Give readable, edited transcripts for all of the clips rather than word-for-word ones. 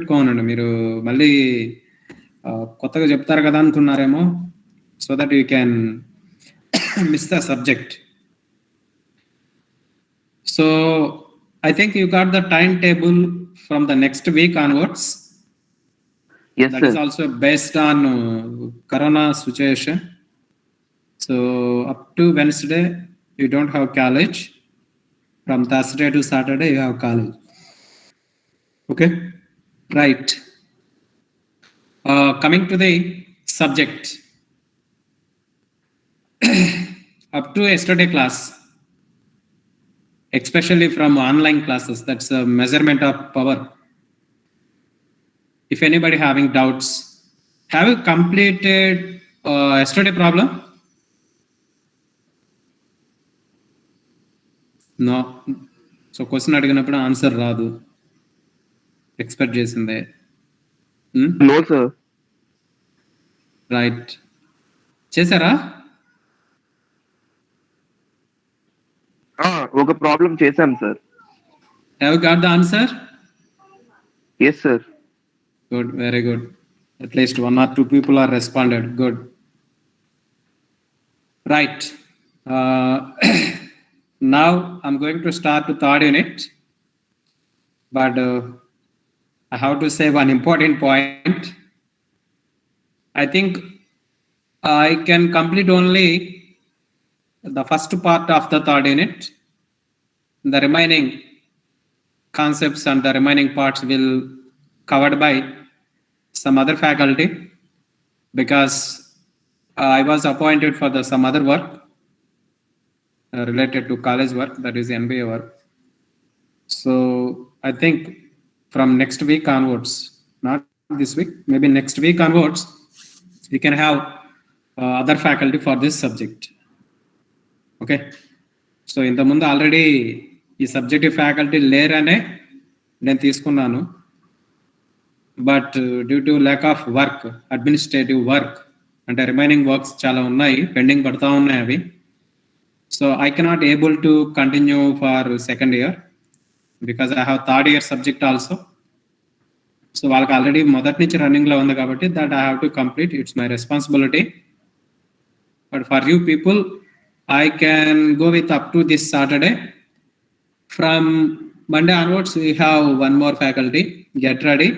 పెట్టుకోనండి మీరు మళ్ళీ కొత్తగా చెప్తారు కదా అనుకున్నారేమో, so that you can miss the subject. So I think you got the timetable from the next week onwards. Yes, That sir. is also based on corona situation. So up to Wednesday you don't have college. From Thursday to Saturday you have college. Okay, right. Coming to the subject. Up to yesterday class, especially from online classes, that's a measurement of power. If anybody having doubts, have you completed yesterday problem? No. So question అడిగినప్పుడు answer రాదు, expect చేసిందే. No, sir. Right, చేశారా? ఒక problem చేశాం sir. Have you got the answer? Yes, sir. Good, very good. At least 1 or 2 people are responded. Good. Right. Now I'm going to start the third unit, but I have to say one important point. I think I can complete only the first part of the third unit. The remaining concepts and the remaining parts will covered by some other faculty, because I was appointed for some other work related to college work, that is MBA work. So I think from next week onwards, not this week, maybe next week onwards, we can have other faculty for this subject. Okay, so in the mundu already ఈ subjective faculty లేరనే నేను తీసుకున్నాను, but due to lack of work, administrative work అంటే remaining works చాలా ఉన్నాయి, pending పడతా ఉన్నాయి అవి. So I cannot able to continue for second year because I have third year subject also. So వాళ్ళకి ఆల్రెడీ మొదటి నుంచి రన్నింగ్లో ఉంది కాబట్టి that I have to complete, it's my responsibility. But for you people I can go with up to this Saturday. From Monday onwards, we have one more faculty. Get ready.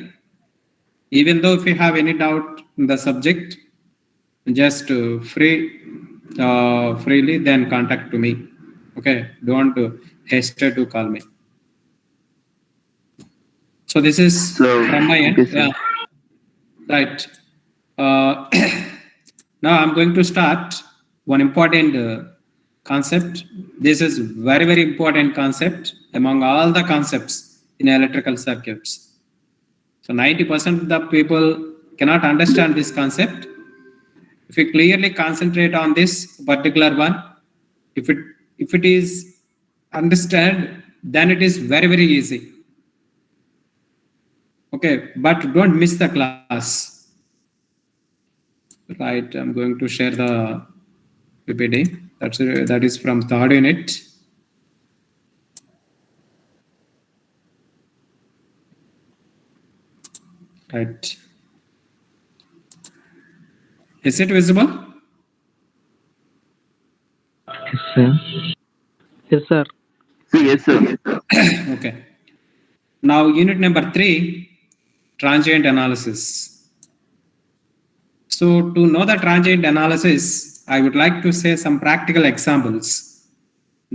Even though if you have any doubt in the subject, just freely then contact to me. Okay, don't hesitate to call me. So this is from my end. Okay, yeah. Right. Now I'm going to start one important concept. This is very, very important concept among all the concepts in electrical circuits. So 90% of the people cannot understand this concept. If we clearly concentrate on this particular one, if it is understand, then it is very, very easy. Okay, but don't miss the class. Right, I'm going to share the PPT. That is from third unit. Right. Is it visible? Yes, sir. Yes, sir. Yes, sir. Okay. Now unit number 3, transient analysis. So to know the transient analysis, I would like to say some practical examples.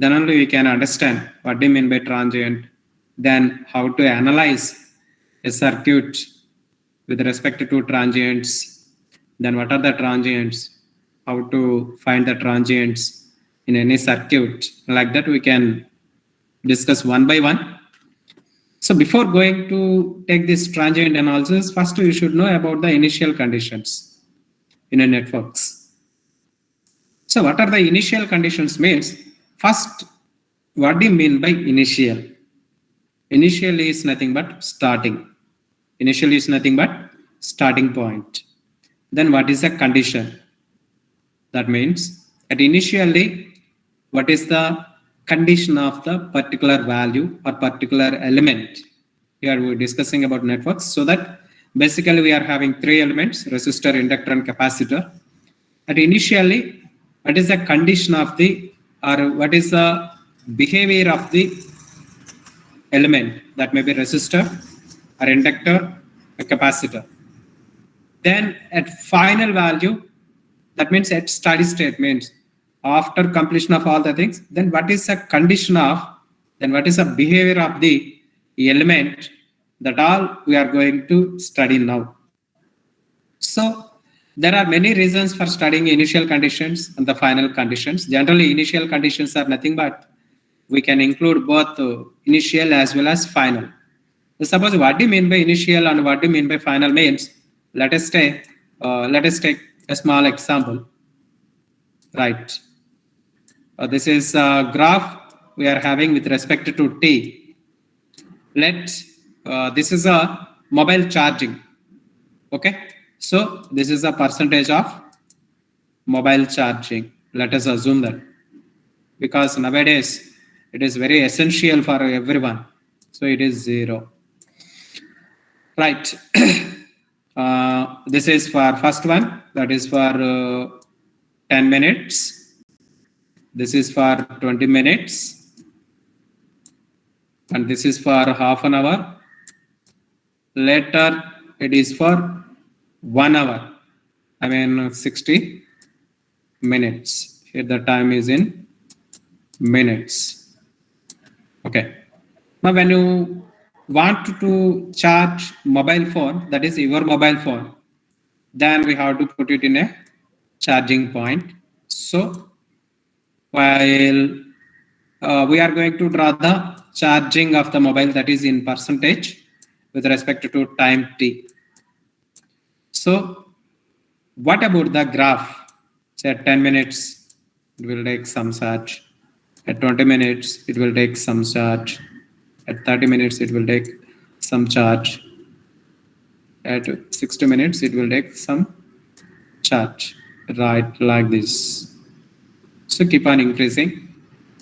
Then only we can understand what do you mean by transient, then how to analyze a circuit with respect to transients, then what are the transients, how to find the transients in any circuit. Like that we can discuss one by one. So before going to take this transient analysis, first you should know about the initial conditions in a networks. So what are the initial conditions means? First, what do you mean by initial? Initial is nothing but starting. Initial is nothing but starting point. Then what is the condition? That means at initially, what is the condition of the particular value or particular element Here we're discussing about networks. So that basically we are having three elements: resistor, inductor, and capacitor. And initially, what is the condition of the, or what is the behavior of the element? That may be resistor, or inductor, a capacitor. Then at final value, that means at steady state, means after completion of all the things, then what is the condition of, then what is the behavior of the element, that all we are going to study now. So there are many reasons for studying initial conditions and the final conditions. Generally, initial conditions are nothing but we can include both initial as well as final. So suppose what do you mean by initial and what do you mean by final means, let us take a small example. Right. This is a graph we are having with respect to t. This is a mobile charging. Okay. So this is a percentage of mobile charging. Let us assume that, because nowadays it is very essential for everyone. So it is 0. Right. This is for first one, that is for 10 minutes. This is for 20 minutes. And this is for half an hour. Later, it is for 1 hour. 60 minutes. Here the time is in minutes. Okay. Now when you want to charge mobile phone, that is your mobile phone, then we have to put it in a charging point. So while we are going to draw the charging of the mobile, that is in percentage with respect to time t. So what about the graph? Say at 10 minutes, it will take some charge. At 20 minutes, it will take some charge. At 30 minutes, it will take some charge. At 60 minutes, it will take some charge. Right, like this. So keep on increasing.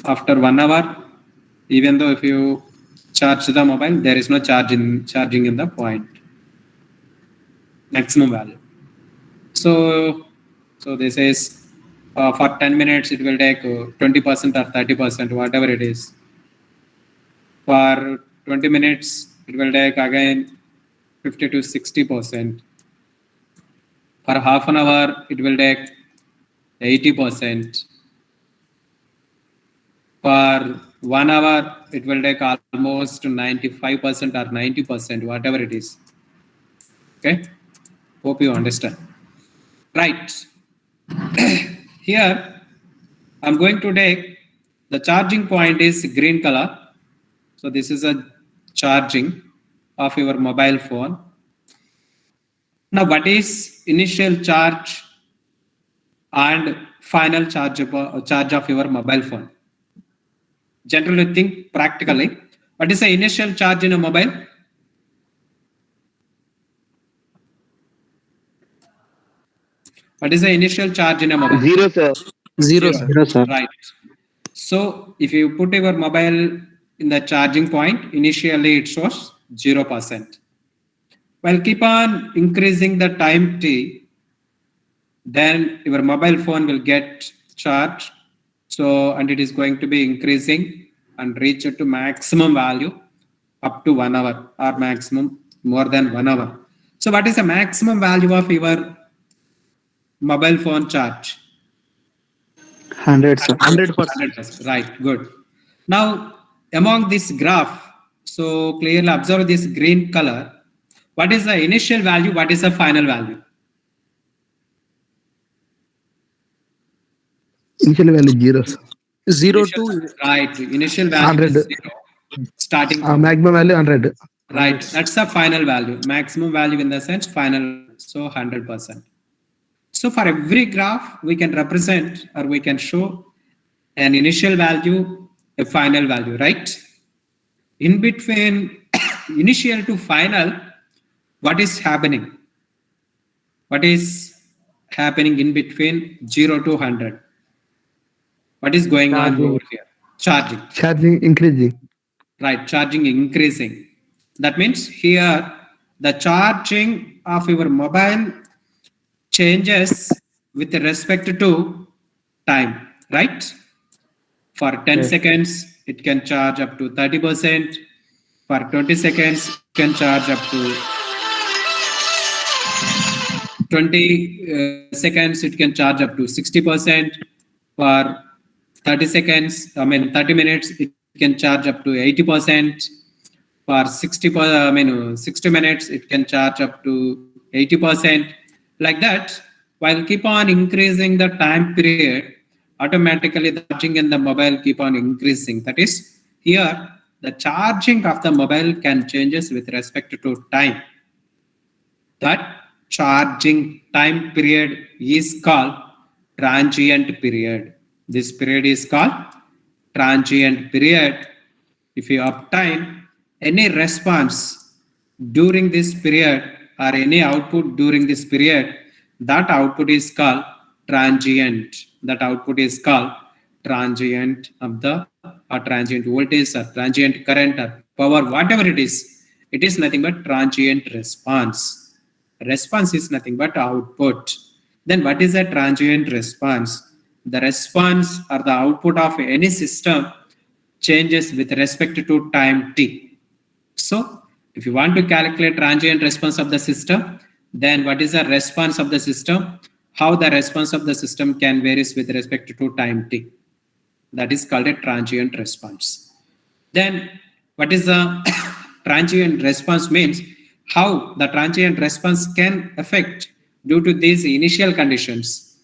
After 1 hour, even though if you charge the mobile, there is no charging in the point. Maximum value. So this is for 10 minutes, it will take 20% or 30%, whatever it is. For 20 minutes, it will take again 50 to 60%. For half an hour, it will take 80%. For 1 hour, it will take almost 95% or 90%, whatever it is. Okay, hope you understand. Right. Here, I'm going to take the charging point is green color. So this is a charging of your mobile phone. Now, what is initial charge and final charge of your mobile phone? Generally, think practically. What is the initial charge in a mobile? What is the initial charge in a mobile? 0, sir. 0, sir. Right. So if you put your mobile in the charging point, initially it shows 0%. Well, keep on increasing the time t, then your mobile phone will get charged. So, and it is going to be increasing and reach to maximum value up to 1 hour or maximum more than 1 hour. So what is the maximum value of your mobile phone charge? 100, sir. 100%. Right, good. Now, among this graph, so clearly observe this green color. What is the initial value? What is the final value? Initial value 0, sir. 0 to Right, initial value is 100. 0. Starting Maximum value 100. right, that's the final value. Maximum value in the sense final, so 100%. So for every graph, we can represent or we can show an initial value, a final value, right? In between initial to final, what is happening? What is happening in between 0 to 100? What is going on Charging. over here? Charging. Charging increasing. Right, charging increasing. That means here the charging of your mobile changes with respect to time, right? For 10 Yes. seconds, it can charge up to 30%. For 20 seconds, it can charge up to 20 seconds, it can charge up to 60%. For 30 seconds, 30 minutes, it can charge up to 80%. For 60 minutes, it can charge up to 80%. Like that, while keep on increasing the time period, automatically the charging in the mobile keep on increasing. That is, here the charging of the mobile can changes with respect to time. That charging time period is called transient period. This period is called transient period. If you obtain any response during this period or any output during this period, that output is called transient. That output is called transient of the or transient voltage or transient current or power, whatever it is nothing but transient response. Response is nothing but output. Then what is a transient response? The response or the output of any system changes with respect to time t. So if you want to calculate transient response of the system, then what is the response of the system? How the response of the system can varies with respect to time t. That is called a transient response. Then what is the transient response means? How the transient response can affect due to these initial conditions.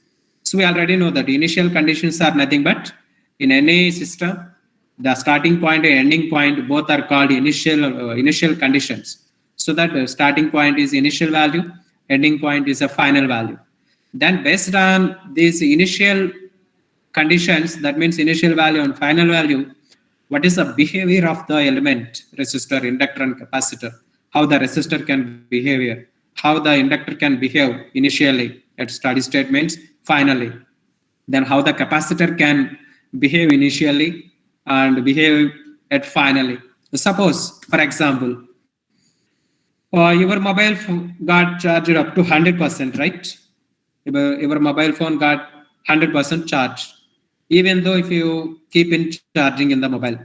So we already know that initial conditions are nothing but in any system, the starting point and ending point both are called initial conditions. So that the starting point is initial value, ending point is a final value. Then based on these initial conditions, that means initial value and final value, what is the behavior of the element, resistor, inductor, and capacitor? How the resistor can behave, how the inductor can behave initially at steady state means finally. Then how the capacitor can behave initially and behave at finally. Suppose, for example, your mobile phone got charged up to 100%, right? Your mobile phone got 100% charged, even though if you keep in charging in the mobile.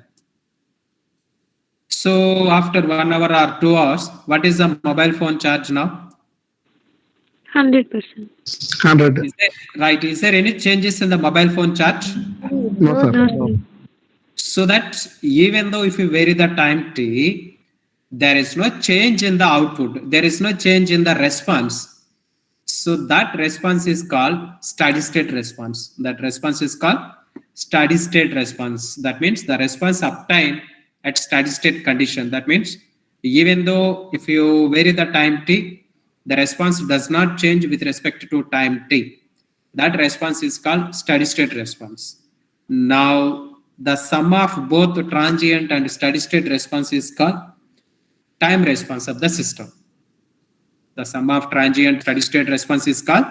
So after 1 hour or 2 hours, what is the mobile phone charge now? 100%. 100. Right? Is there any changes in the mobile phone charge? No, sir. No, sir. So that even though if you vary the time t, there is no change in the output. There is no change in the response. So that response is called steady state response. That response is called steady state response. That means the response obtained at steady state condition. That means even though if you vary the time t, the response does not change with respect to time t. That response is called steady state response. Now the sum of both transient and steady state response is called time response of the system. The sum of transient steady state response is called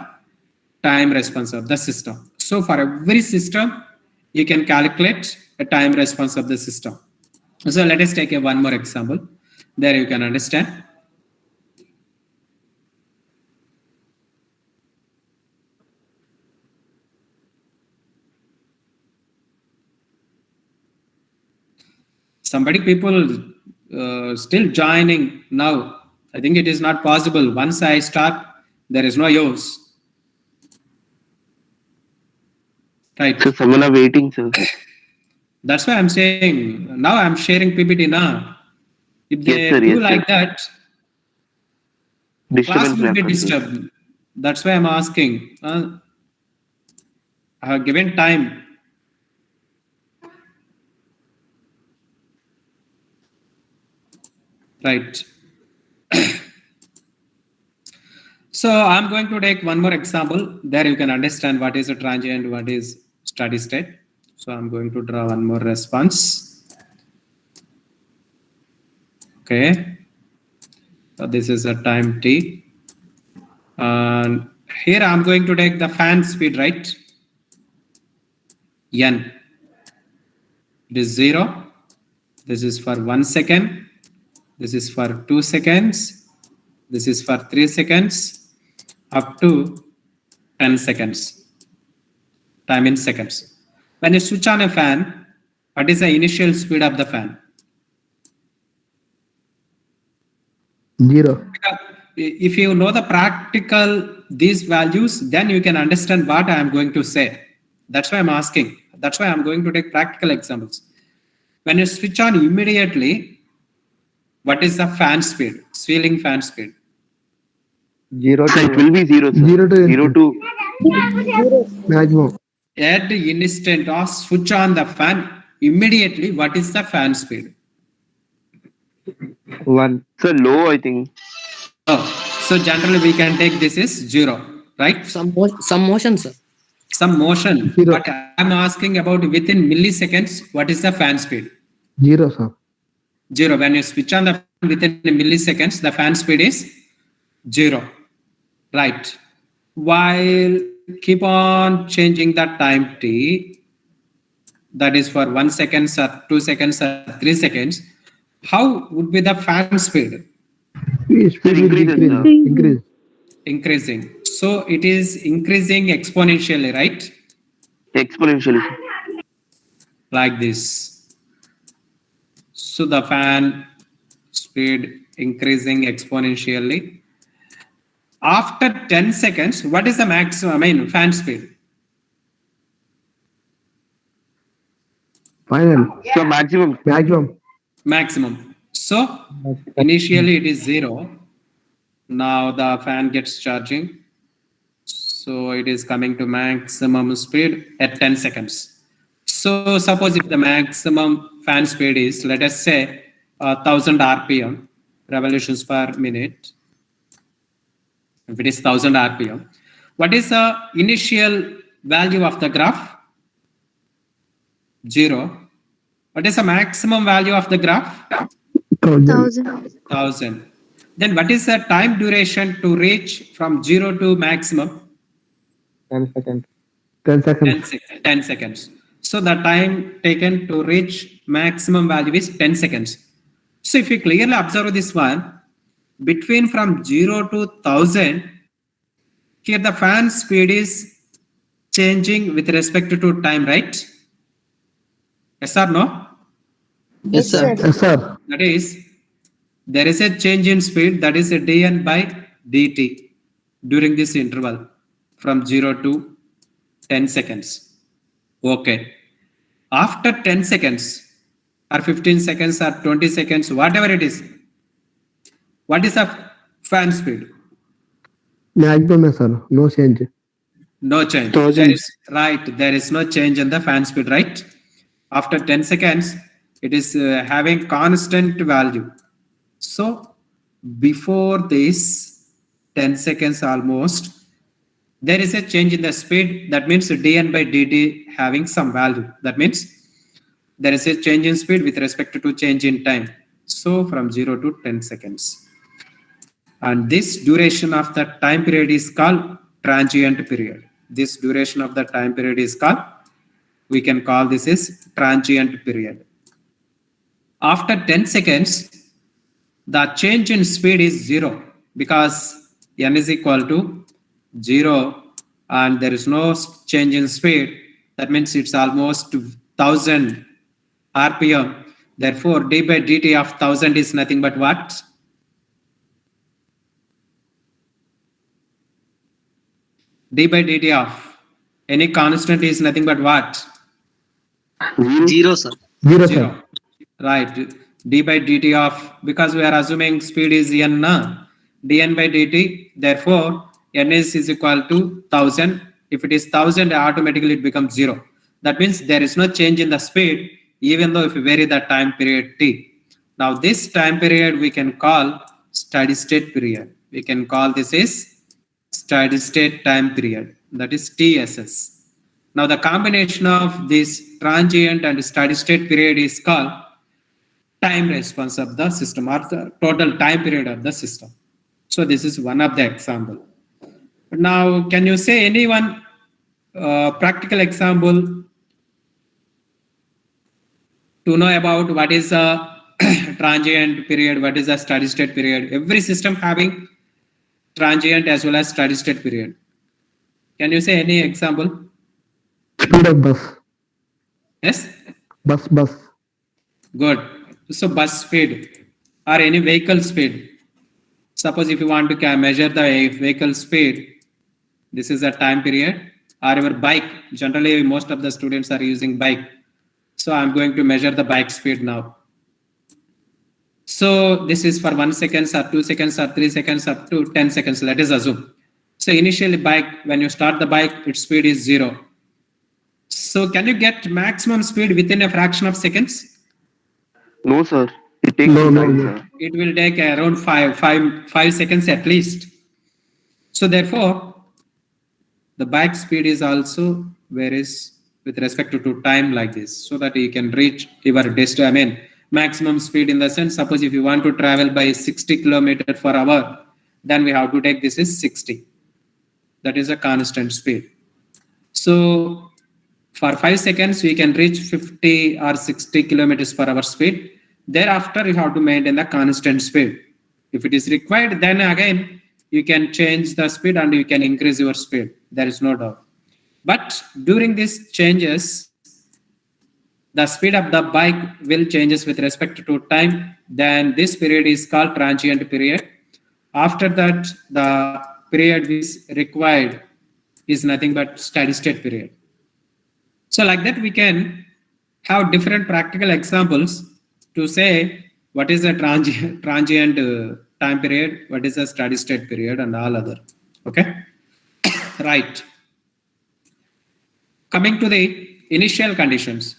time response of the system. So for every system, you can calculate a time response of the system. So let us take one more example. There you can understand. People still joining now. I think it is not possible. Once I start, there is no use. Right. So someone are waiting, sir. That's why I'm saying now I'm sharing PPT now. If they Yes, sir, do yes, like sir. that, class Disturbance will be happens, sir. disturbed. That's why I'm asking. I have given time. Right. So I'm going to take one more example. There you can understand what is a transient, what is steady state. So I'm going to draw one more response. Okay. So this is a time t. And here I'm going to take the fan speed, right? N. It is 0. This is for 1 second. This is for 2 seconds. This is for 3 seconds, up to 10 seconds. Time in seconds. When you switch on a fan, what is the initial speed of the fan? 0. Because if you know the practical these values, then you can understand what I am going to say. That's why I'm asking. That's why I'm going to take practical examples. When you switch on immediately, what is the fan speed? Ceiling fan speed. 0 Sir, it to will be 0, sir. 0 to 0 to maximum. At the instant of switch on the fan, immediately what is the fan speed? 1. sir, low, I think. Oh, so generally we can take this is 0, right? Some motion, sir. Some motion. Zero. But I'm asking about within milliseconds, what is the fan speed? 0, sir. 0. When you switch on the fan within milliseconds, the fan speed is 0. Right. While keep on changing the time t, that is for 1 second or 2 seconds or 3 seconds, how would be the fan speed? Speed will increases, increase. sir. Increase. Increasing. So it is increasing exponentially, right? Exponentially. Like this. So the fan speed increasing exponentially. After 10 seconds, what is the maximum, fan speed? Final. So maximum. Maximum. Maximum. So initially it is 0. Now the fan gets charging. So it is coming to maximum speed at 10 seconds. So suppose if the maximum fan speed is, let us say, 1000 RPM, revolutions per minute. If it is 1000 RPM, what is the initial value of the graph? 0. What is the maximum value of the graph? 1000. 1000. Then what is the time duration to reach from 0 to maximum? 10 seconds. 10 seconds. 10 seconds. So the time taken to reach maximum value is 10 seconds. So if you clearly observe this one, between from 0 to 1000, here the fan speed is changing with respect to time, right? Yes or no? Yes, sir. Yes, sir. That is, there is a change in speed, that is a dn by dt during this interval from 0 to 10 seconds. Okay. After 10 seconds or 15 seconds or 20 seconds, whatever it is, what is the fan speed? Maximum, sir. No change. No change. 1000. There is, right. There is no change in the fan speed, right? After 10 seconds, it is having constant value. So before this 10 seconds almost, there is a change in the speed. That means dn by dt having some value. That means there is a change in speed with respect to change in time. So from 0 to 10 seconds. And this duration of the time period is called transient period. This duration of the time period is called, we can call this is transient period. After 10 seconds, the change in speed is 0 because n is equal to 0 and there is no change in speed. That means it's almost 1000 RPM. Therefore, d by dt of 1000 is nothing but what? D by dt of any constant is nothing but what? 0, sir. 0, sir. 0. Right. D by dt of, because we are assuming speed is n, dn by dt. Therefore, n is equal to 1000. If it is 1000, automatically it becomes 0. That means there is no change in the speed, even though if you vary the time period t. Now, this time period we can call steady state period. We can call this is steady state time period, that is TSS. Now the combination of this transient and steady state period is called time response of the system or the total time period of the system. So this is one of the example. Now can you say anyone practical example to know about what is a transient period, what is the steady state period. Every system having transient as well as steady state period. Can you say any example? Speed of bus. Yes? Bus. Good. So bus speed or any vehicle speed. Suppose if you want to measure the vehicle speed, this is a time period. Or your bike. Generally, most of the students are using bike. So I'm going to measure the bike speed now. So this is for 1 second or 2 seconds or 3 seconds up to 10 seconds. Let us assume. So initially bike, when you start the bike, its speed is 0. So can you get maximum speed within a fraction of seconds? No, sir. It takes No, some no, time, no. sir. It will take around 5 seconds at least. So therefore, the bike speed is also varies with respect to time like this, so that you can reach your destination. Maximum speed in the sense, suppose if you want to travel by 60 kilometers per hour, then we have to take this is 60. That is a constant speed. So for 5 seconds, we can reach 50 or 60 kilometers per hour speed. Thereafter, you have to maintain the constant speed. If it is required, then again, you can change the speed and you can increase your speed. There is no doubt. But during these changes, the speed of the bike will changes with respect to time. Then this period is called transient period. After that, the period is required is nothing but steady state period. So like that, we can have different practical examples to say what is a transient time period, what is a steady state period, and all other. Okay, right. Coming to the initial conditions.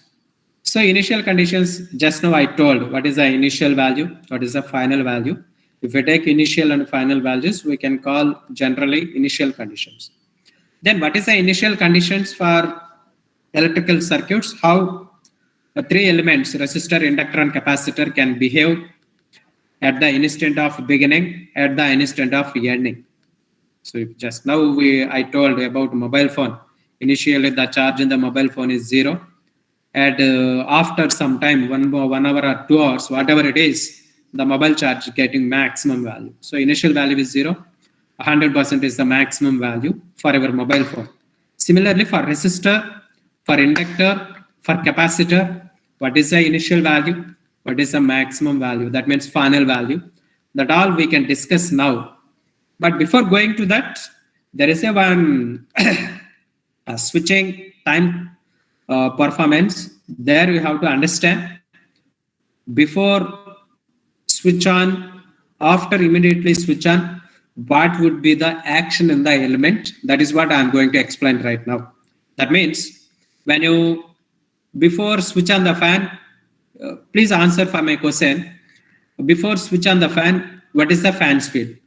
So initial conditions, just now I told what is the initial value, what is the final value. If we take initial and final values, we can call generally initial conditions. Then what is the initial conditions for electrical circuits? How three elements, resistor, inductor, and capacitor, can behave at the instant of beginning, at the instant of ending. So if just now I told about mobile phone. Initially the charge in the mobile phone is 0. And after some time, 1 hour or 2 hours, whatever it is, the mobile charge getting maximum value. So initial value is 0. 100% is the maximum value for our mobile phone. Similarly, for resistor, for inductor, for capacitor, what is the initial value? What is the maximum value? That means final value. That all we can discuss now. But before going to that, there is a one switching time performance. There we have to understand before switch on, after immediately switch on, what would be the action in the element. That is what I am going to explain right now. That means when you before switch on the fan, please answer for my question. Before switch on the fan, what is the fan speed?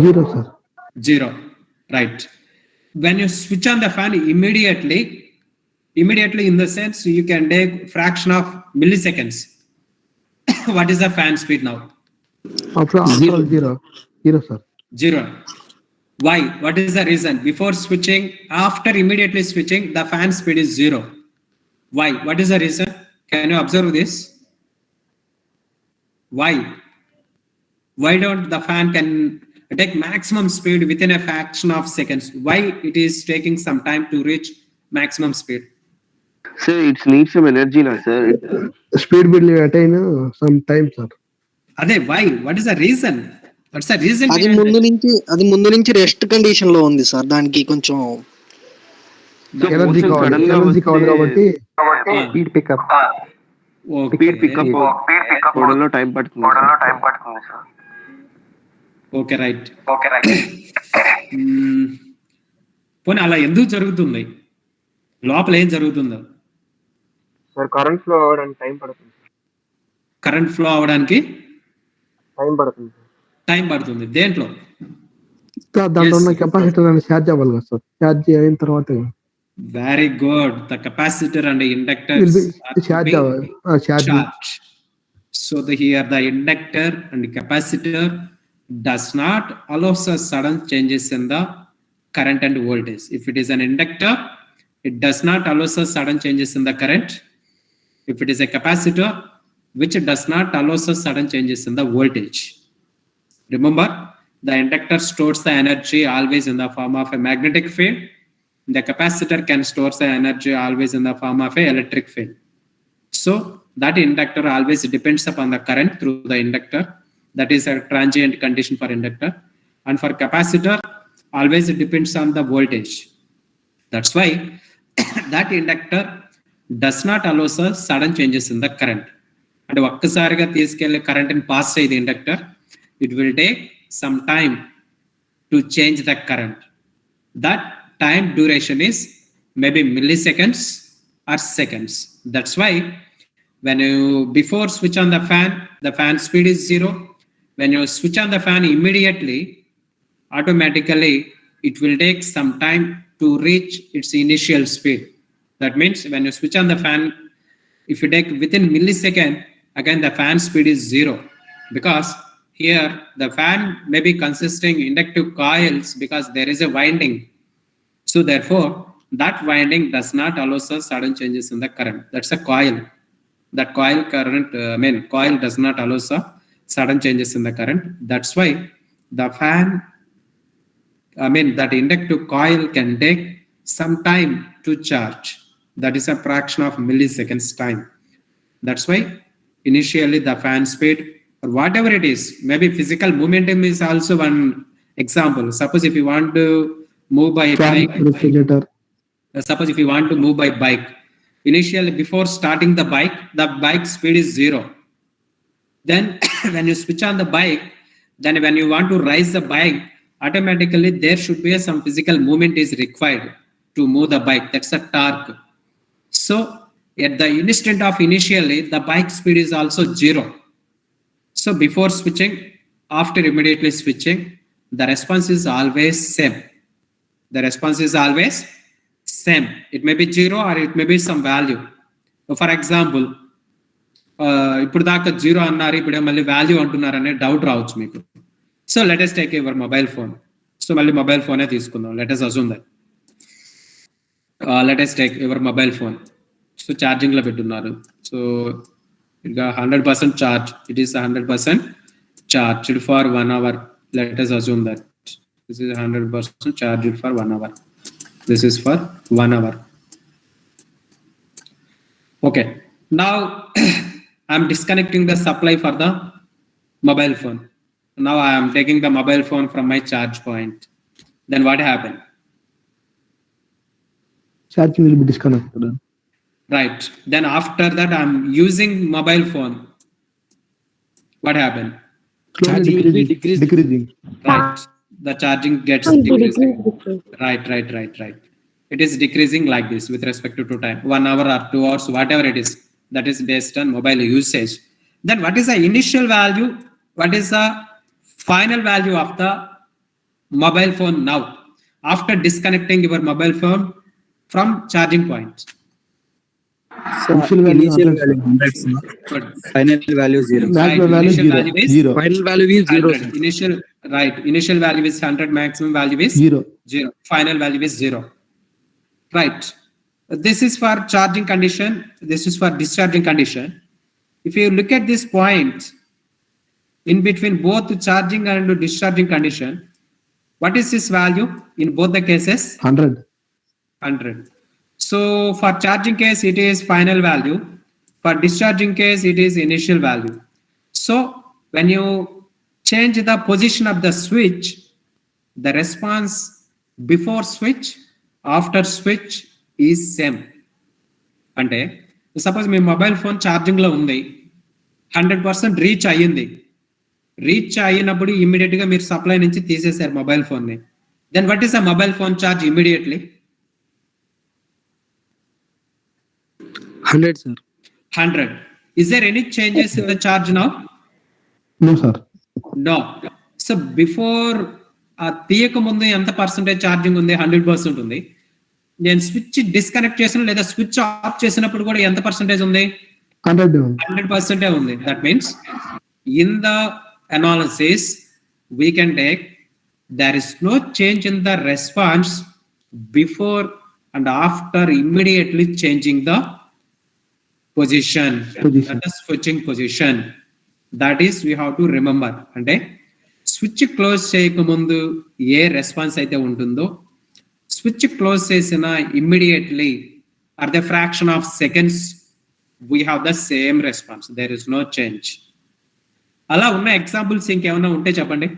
0, sir. 0, right. When you switch on the fan, immediately in the sense you can take fraction of milliseconds. What is the fan speed now? After 0, sir. 0. Why? What is the reason? Before switching, after immediately switching, the fan speed is 0. Why? What is the reason? Can you observe this? Why? Why don't the fan can take maximum speed within a fraction of seconds? Why it is taking some time to reach maximum speed? Sir, it needs some energy, na, sir. Speed will attain some time, sir. Why? What is the reason? What's the reason? అది ముందు నుంచి rest condition లో ఉంది sir. దానికి కొంచెం So, energy motion కావాలి, sudden గా energy కావాలి కాబట్టి స్పీడ్ పికప్. స్పీడ్ పికప్ అవడంలో టైం పడుతుంది. Okay right. పోనీ అలా ఎందుకు జరుగుతుంది? లోపల ఏం జరుగుతుందో? సార్ కరెంట్ ఫ్లో అవడానికి టైం పడుతుంది. కరెంట్ ఫ్లో అవడానికి టైం పడుతుంది. దేంట్లో? దాంట్లో ఉన్న కెపాసిటర్ అని ఛార్జ్ అవ్వాలి కదా సార్. ఛార్జ్ అయిన తర్వాత Very good. The capacitor and the inductors will be are charged. being Charged. charged. So here the inductor and the capacitor does not allow such sudden changes in the current and voltage. If it is an inductor, it does not allow such sudden changes in the current. if it is a capacitor which does not allow us sudden changes in the voltage. Remember, the inductor stores the energy always in the form of a magnetic field. The capacitor can store the energy always in the form of a electric field. So that inductor always depends upon the current through the inductor. That is a transient condition for inductor. And for capacitor, always it depends on the voltage. That's why that inductor does not allow us sudden changes in the current. And ఒక్కసారిగా తీసుకెళ్లే current in pass the inductor, it will take some time to change the current. That time duration is maybe milliseconds or seconds. That's why when you before switch on the fan speed is 0. When you switch on the fan immediately, automatically it will take some time to reach its initial speed. That means when you switch on the fan, if you take within millisecond, again the fan speed is 0, because here the fan may be consisting inductive coils because there is a winding. So therefore that winding does not allow us sudden changes in the current. That's a coil. That coil current, coil does not allow us sudden changes in the current. That's why the fan, that inductive coil can take some time to charge. That is a fraction of milliseconds time. That's why initially the fan speed or whatever it is, maybe physical momentum is also one example. Suppose if you want to move by bike, refrigerator. Suppose if you want to move by bike, initially before starting the bike speed is 0. Then when you switch on the bike, then when you want to raise the bike, automatically there should be some physical movement is required to move the bike. That's a torque. So at the instant of initially, the bike speed is also 0. So before switching, after immediately switching, the response is always same. The response is always same. It may be 0 or it may be some value. So for example, ఇప్పుడు దాకా 0 అన్నారు, ఇప్పుడు మళ్ళీ value అంటున్నారు అనే doubt రావచ్చు మీకు. So let us take your mobile phone. So మళ్ళీ మొబైల్ ఫోనే తీసుకుందాం. Let us assume that. Let us take your mobile phone. So charging లో పెట్టున్నారు. సో ఇక 100% charge. It is 100% charged for 1 hour. Let us assume that this is 100% charged for 1 hour. This is for 1 hour. Okay. Now I'm disconnecting the supply for the mobile phone. Now I am taking the mobile phone from my charge point. Then what happened? Charging will be disconnected. Right. Then after that I'm using mobile phone. What happened? Slowly decreasing. Right. The charging gets decreasing. Right. It is decreasing like this with respect to time. 1 hour or 2 hours, whatever it is. That is based on mobile usage. Then what is the initial value? What is the final value of the mobile phone now? After disconnecting your mobile phone from charging point. Initial value 100, Good. Final value 0. maximum value Initial value is 0. Final value is 0. 100. Initial value is 100, maximum value is 0. 0. Final value is 0. Right. This is for charging condition. This is for discharging condition. If you look at this point, in between both charging and discharging condition, what is this value in both the cases? 100. 100. So for charging case, it is final value. For discharging case, it is initial value. So when you change the position of the switch, the response before switch, after switch is same. అంటే suppose మీ mobile phone charging లో ఉంది, 100% reach అయ్యింది. Reach అయినప్పుడు immediate గా మీరు supply నుంచి తీసేశారు mobile phone ని. Then what is a mobile phone charge immediately? 100, sir. 100. Is there any changes in the charge now? No, sir. No. So before తీయక ముందు ఎంత పర్సెంటేజ్ ఛార్జింగ్ ఉంది? 100% ఉంది. నేను స్విచ్ డిస్కనెక్ట్ చేసిన లేదా స్విచ్ ఆఫ్ చేసినప్పుడు కూడా ఎంత పర్సెంటేజ్ ఉంది? 100% ఉంది. That means in the analysis we can take there is no change in the response before and after immediately changing the position. Position. That is switching position. That is we have to remember. అంటే switch close చేయకముందు ఏ response అయితే ఉంటుందో switch close చేసిన immediately or the fraction of seconds we have the same response. There is no change. అలా ఉన్న examples ఇంకేమైనా ఉంటే చెప్పండి.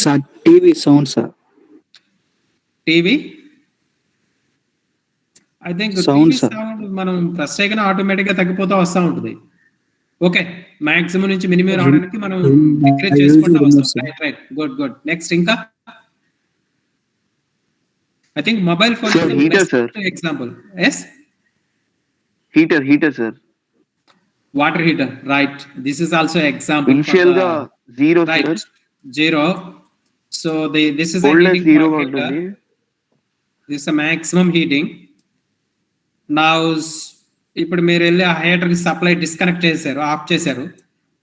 Sir TV sound sir. TV I think Sound, sir. Sound మనం ప్రెస్ చేయగానే ఆటోమేటిక్ గా తగ్గిపోతా వస్తూ ఉంటుంది. ఓకే, మాక్సిమం నుంచి మినిమం రావడానికి మనం డిక్రీజ్ చేసుకుంటూ వస్తాం. Right good. నెక్స్ట్ ఇంకా I think mobile phone Sir, heater, sir. Example. Yes, heater sir. Water heater. Right, this is also example. Initial గా 0 sir. Right, 0. So this is old 0 గా ఉంటుంది. This maximum heating. నా ఇప్పుడు మీరు వెళ్ళి ఆ heater కి సప్లై డిస్కనెక్ట్ చేశారు, ఆఫ్ చేశారు.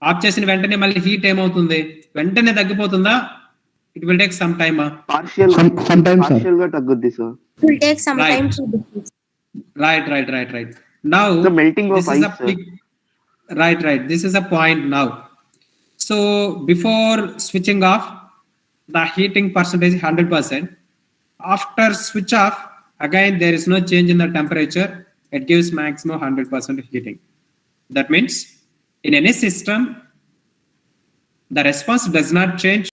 ఆఫ్ చేసిన వెంటనే మళ్ళీ హీట్ ఏమవుతుంది? వెంటనే తగ్గిపోతుందా? It will take some time. Partial Sometimes, sir. Partial గా తగ్గుద్ది sir. will take some Right. time to decrease. Right. Now The melting of this is ice, a sir. big, right. This is a point now. So before switching off, the heating percentage is 100%. After switch off, again there is no change in the temperature. It gives maximum 100% heating. That means in any system, the response does not change